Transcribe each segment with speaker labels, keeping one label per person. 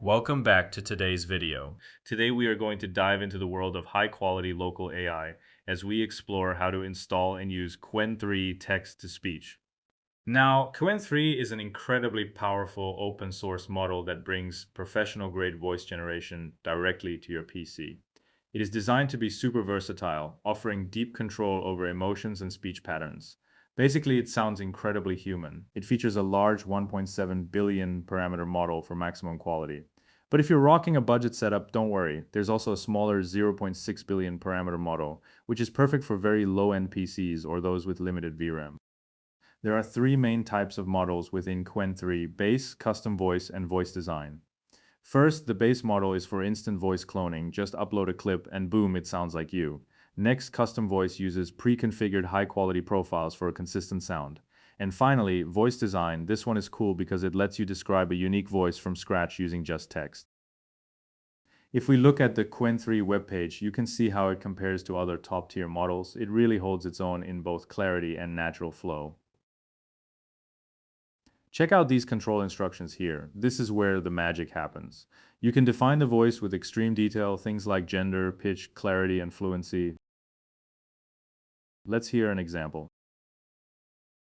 Speaker 1: Welcome back to today's video. Today we are going to dive into the world of high-quality local AI as we explore how to install and use Qwen 3 text-to-speech. Now, Qwen 3 is an incredibly powerful open-source model that brings professional-grade voice generation directly to your PC. It is designed to be super versatile, offering deep control over emotions and speech patterns. Basically, it sounds incredibly human. It features a large 1.7 billion parameter model for maximum quality. But if you're rocking a budget setup, don't worry. There's also a smaller 0.6 billion parameter model, which is perfect for very low-end PCs or those with limited VRAM. There are three main types of models within Qwen 3: base, custom voice, and voice design. First, the base model is for instant voice cloning. Just upload a clip and boom, it sounds like you. Next, custom voice uses pre-configured high-quality profiles for a consistent sound. And finally, voice design. This one is cool because it lets you describe a unique voice from scratch using just text. If we look at the Qwen 3 webpage, you can see how it compares to other top-tier models. It really holds its own in both clarity and natural flow. Check out these control instructions here. This is where the magic happens. You can define the voice with extreme detail, things like gender, pitch, clarity, and fluency. Let's hear an example.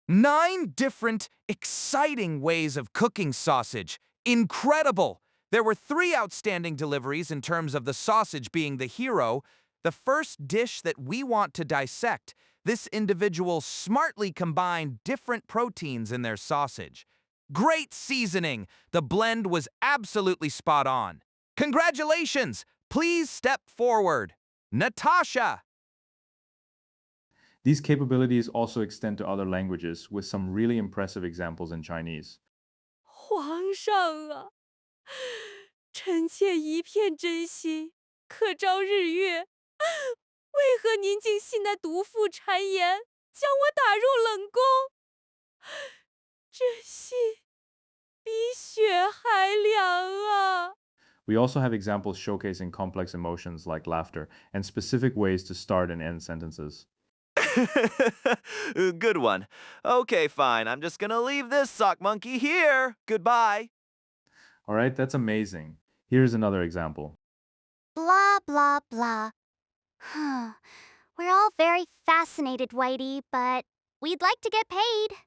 Speaker 2: 9 different, exciting ways of cooking sausage. Incredible! There were 3 outstanding deliveries in terms of the sausage being the hero. The first dish that we want to dissect. This individual smartly combined different proteins in their sausage. Great seasoning! The blend was absolutely spot on. Congratulations! Please step forward. Natasha!
Speaker 1: These capabilities also extend to other languages, with some really impressive examples in Chinese.
Speaker 3: 皇上啊，臣妾一片真心，可招日月。为何您竟信那毒妇谗言，将我打入冷宫？这信比血还凉啊！
Speaker 1: We also have examples showcasing complex emotions like laughter and specific ways to start and end sentences.
Speaker 4: Good one. Okay, fine. I'm just gonna leave this sock monkey here. Goodbye.
Speaker 1: All right, that's amazing. Here's another example.
Speaker 5: Blah, blah, blah. We're all very fascinated, Whitey, but we'd like to get paid.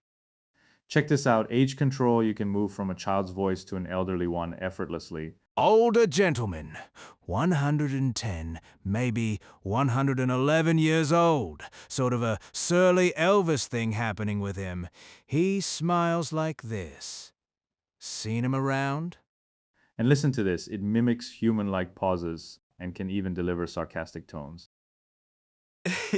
Speaker 1: Check this out. Age control, you can move from a child's voice to an elderly one effortlessly.
Speaker 2: Older gentleman, 110, maybe 111 years old. Sort of a surly Elvis thing happening with him. He smiles like this. Seen him around?
Speaker 1: And listen to this. It mimics human-like pauses and can even deliver sarcastic tones.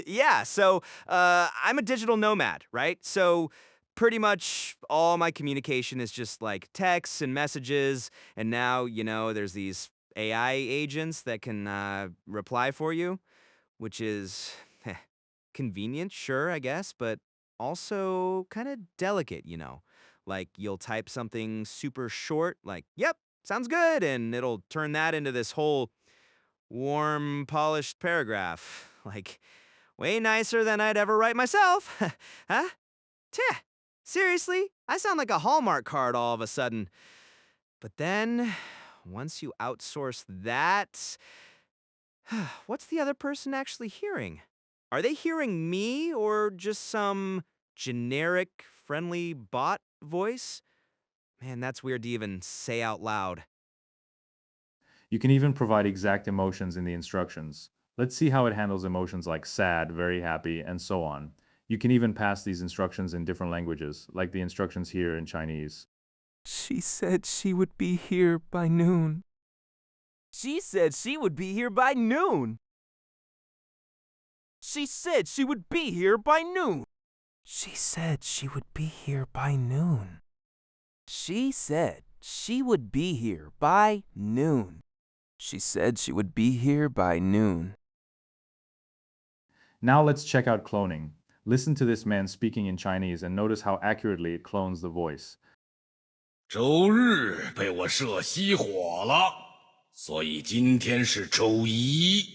Speaker 4: Yeah, so I'm a digital nomad, right? So pretty much all my communication is just like texts and messages. And now, there's these AI agents that can reply for you, which is convenient, sure, I guess, but also kind of delicate. Like you'll type something super short, like, yep, sounds good, and it'll turn that into this whole warm, polished paragraph. Like, way nicer than I'd ever write myself. Huh? Tch, seriously? I sound like a Hallmark card all of a sudden. But then, once you outsource that, what's the other person actually hearing? Are they hearing me or just some generic, friendly bot voice? Man, that's weird to even say out loud.
Speaker 1: You can even provide exact emotions in the instructions. Let's see how it handles emotions like sad, very happy, and so on. You can even pass these instructions in different languages, like the instructions here in Chinese.
Speaker 6: She said she would be here by noon.
Speaker 7: She said she would be here by noon. She said she would be here by noon.
Speaker 6: She said she would be here by noon.
Speaker 7: She said she would be here by noon.
Speaker 6: She said she would be here by noon.
Speaker 1: Now let's check out cloning. Listen to this man speaking in Chinese and notice how accurately it clones the voice.
Speaker 8: 周日被我射熄火了，所以今天是周一。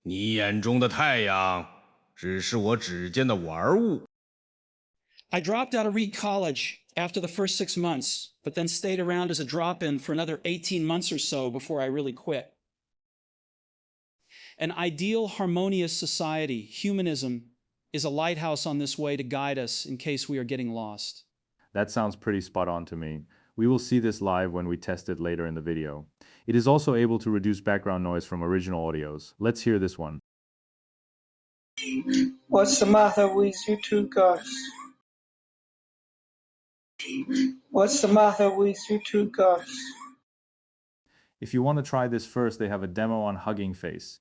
Speaker 8: 你眼中的太阳只是我指尖的玩物。
Speaker 9: I dropped out of Reed College after the first 6 months, but then stayed around as a drop-in for another 18 months or so before I really quit. An ideal, harmonious society, humanism, is a lighthouse on this way to guide us in case we are getting lost.
Speaker 1: That sounds pretty spot on to me. We will see this live when we test it later in the video. It is also able to reduce background noise from original audios. Let's hear this one.
Speaker 10: What's the matter with you two guys? What's the matter with you two guys?
Speaker 1: If you want to try this first, they have a demo on Hugging Face.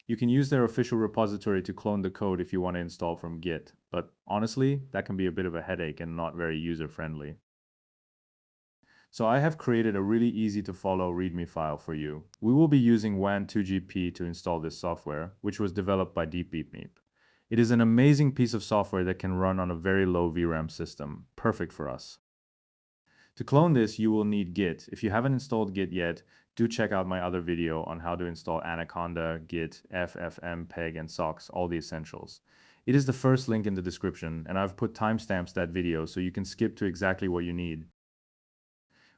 Speaker 1: You can use their official repository to clone the code if you want to install from Git, but honestly, that can be a bit of a headache and not very user-friendly. So I have created a really easy to follow README file for you. We will be using Wan2GP to install this software, which was developed by DeepBeepMeep. It is an amazing piece of software that can run on a very low VRAM system, perfect for us. To clone this, you will need Git. If you haven't installed Git yet, do check out my other video on how to install Anaconda, Git, FFMPEG, and socks, all the essentials. It is the first link in the description, and I've put timestamps that video so you can skip to exactly what you need.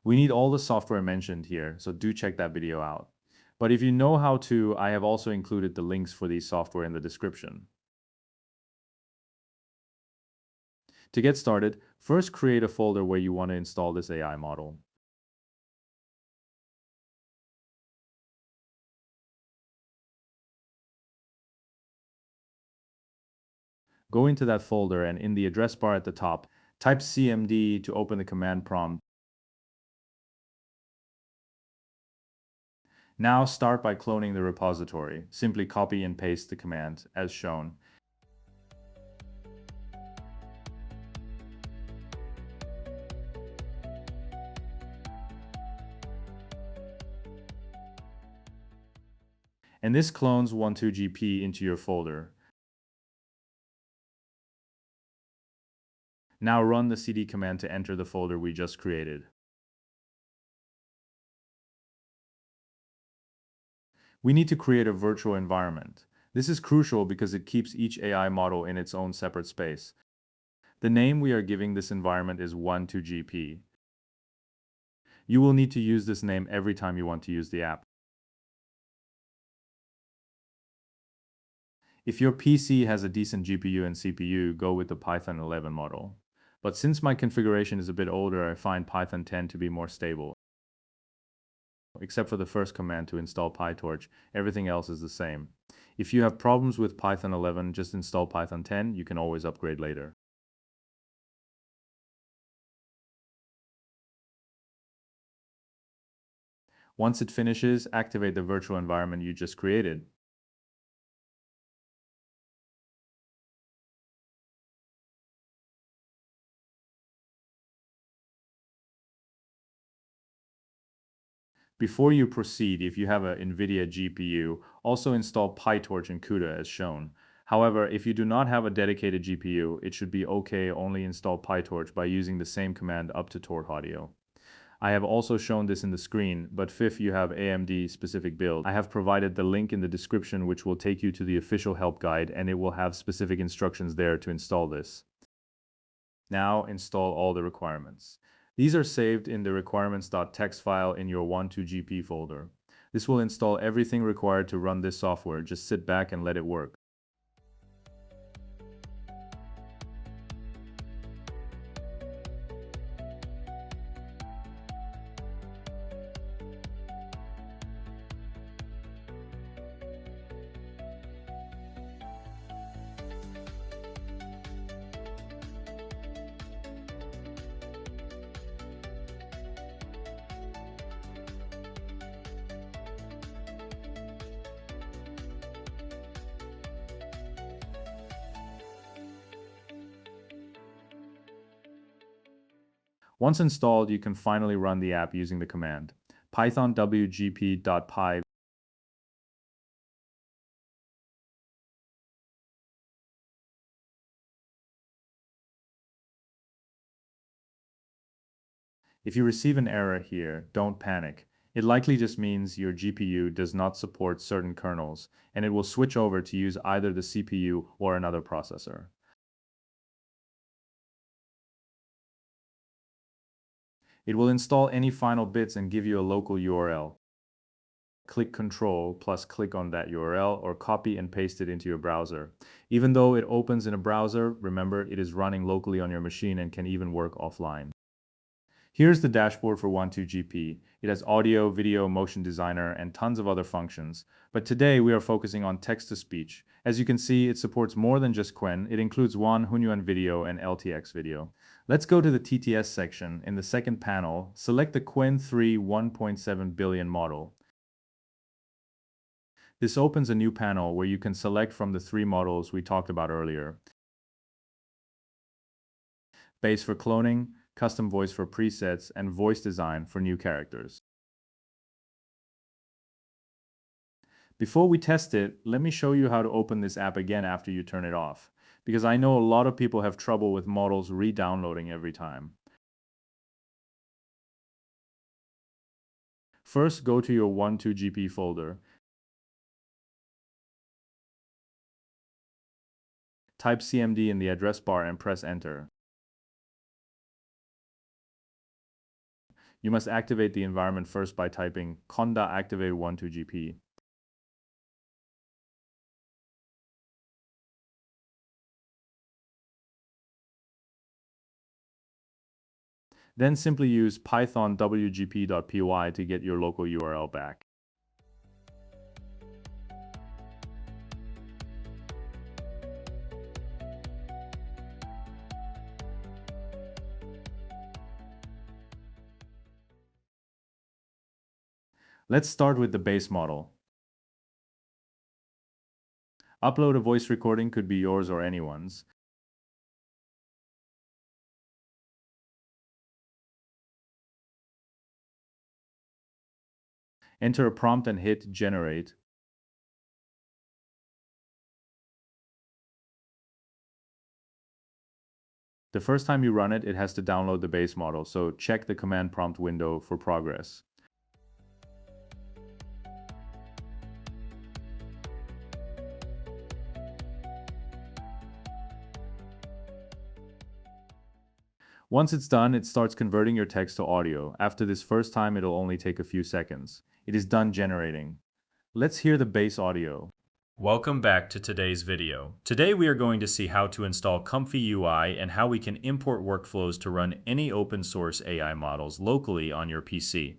Speaker 1: We need all the software mentioned here, so do check that video out. But if you know how to, I have also included the links for these software in the description. To get started, first create a folder where you want to install this AI model. Go into that folder and in the address bar at the top, type cmd to open the command prompt. Now start by cloning the repository. Simply copy and paste the command as shown. And this clones Wan2GP into your folder. Now run the cd command to enter the folder we just created. We need to create a virtual environment. This is crucial because it keeps each AI model in its own separate space. The name we are giving this environment is Wan2GP. You will need to use this name every time you want to use the app. If your PC has a decent GPU and CPU, go with the Python 11 model. But since my configuration is a bit older, I find Python 10 to be more stable. Except for the first command to install PyTorch, everything else is the same. If you have problems with Python 11, just install Python 10, you can always upgrade later. Once it finishes, activate the virtual environment you just created. Before you proceed, if you have an NVIDIA GPU, also install PyTorch and CUDA as shown. However, if you do not have a dedicated GPU, it should be okay only install PyTorch by using the same command up to Torch Audio. I have also shown this in the screen, but if you have AMD specific build, I have provided the link in the description which will take you to the official help guide and it will have specific instructions there to install this. Now install all the requirements. These are saved in the requirements.txt file in your Wan2GP folder. This will install everything required to run this software. Just sit back and let it work. Once installed, you can finally run the app using the command python wgp.py. If you receive an error here, don't panic. It likely just means your GPU does not support certain kernels, and it will switch over to use either the CPU or another processor. It will install any final bits and give you a local URL. Click Control plus click on that URL or copy and paste it into your browser. Even though it opens in a browser, remember it is running locally on your machine and can even work offline. Here's the dashboard for Wan2GP. It has audio, video, motion designer, and tons of other functions. But today we are focusing on text-to-speech. As you can see, it supports more than just Qwen. It includes Wan, Hunyuan video, and LTX video. Let's go to the TTS section. In the second panel, select the Qwen 3 1.7 billion model. This opens a new panel where you can select from the 3 models we talked about earlier. Base for cloning, custom voice for presets, and voice design for new characters. Before we test it, let me show you how to open this app again after you turn it off, because I know a lot of people have trouble with models re-downloading every time. First, go to your Wan2GP folder. Type CMD in the address bar and press enter. You must activate the environment first by typing conda activate Wan2GP. Then simply use python wgp.py to get your local URL back. Let's start with the base model. Upload a voice recording, could be yours or anyone's. Enter a prompt and hit generate. The first time you run it, it has to download the base model, so check the command prompt window for progress. Once it's done, it starts converting your text to audio. After this first time, it'll only take a few seconds. It is done generating. Let's hear the base audio.
Speaker 11: Welcome back to today's video. Today we are going to see how to install Comfy UI and how we can import workflows to run any open source AI models locally on your PC.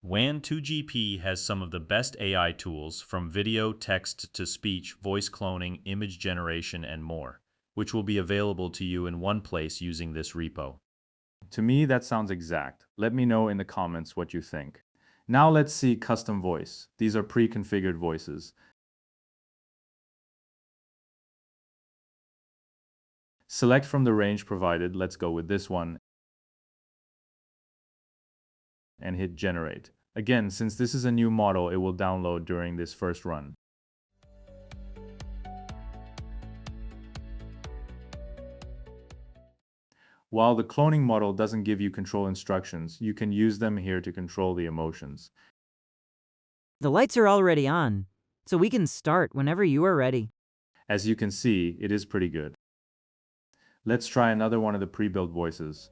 Speaker 11: Wan2GP has some of the best AI tools, from video, text to speech, voice cloning, image generation, and more, which will be available to you in one place using this repo.
Speaker 1: To me, that sounds exact. Let me know in the comments what you think. Now let's see custom voice. These are pre-configured voices. Select from the range provided. Let's go with this one. And hit generate. Again, since this is a new model, it will download during this first run. While the cloning model doesn't give you control instructions, you can use them here to control the emotions.
Speaker 12: The lights are already on, so we can start whenever you are ready.
Speaker 1: As you can see, it is pretty good. Let's try another one of the pre-built voices.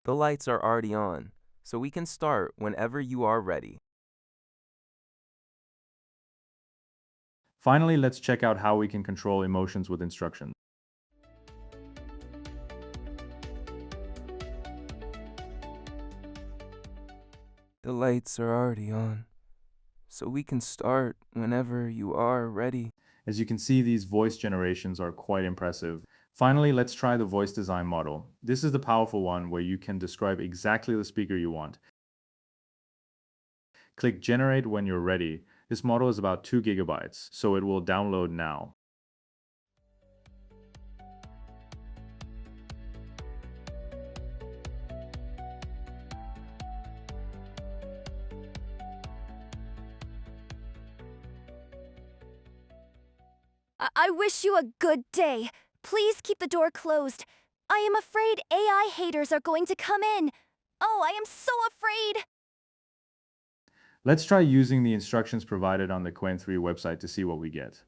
Speaker 6: The lights are already on, so we can start whenever you are ready.
Speaker 1: Finally, let's check out how we can control emotions with instructions.
Speaker 6: The lights are already on, so we can start whenever you are ready.
Speaker 1: As you can see, these voice generations are quite impressive. Finally, let's try the voice design model. This is the powerful one where you can describe exactly the speaker you want. Click generate when you're ready. This model is about 2 GB, so it will download now.
Speaker 5: I wish you a good day. Please keep the door closed. I am afraid AI haters are going to come in. Oh, I am so afraid.
Speaker 1: Let's try using the instructions provided on the Qwen 3 website to see what we get.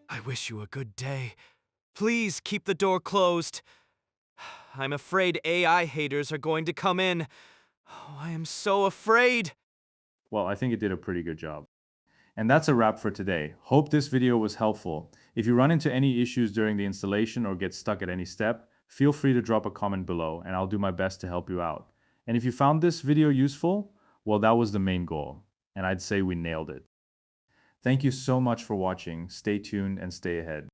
Speaker 4: I wish you a good day. Please keep the door closed. I'm afraid AI haters are going to come in. Oh, I am so afraid.
Speaker 1: Well, I think it did a pretty good job. And that's a wrap for today. Hope this video was helpful. If you run into any issues during the installation or get stuck at any step, feel free to drop a comment below and I'll do my best to help you out. And if you found this video useful, well, that was the main goal. And I'd say we nailed it. Thank you so much for watching. Stay tuned and stay ahead.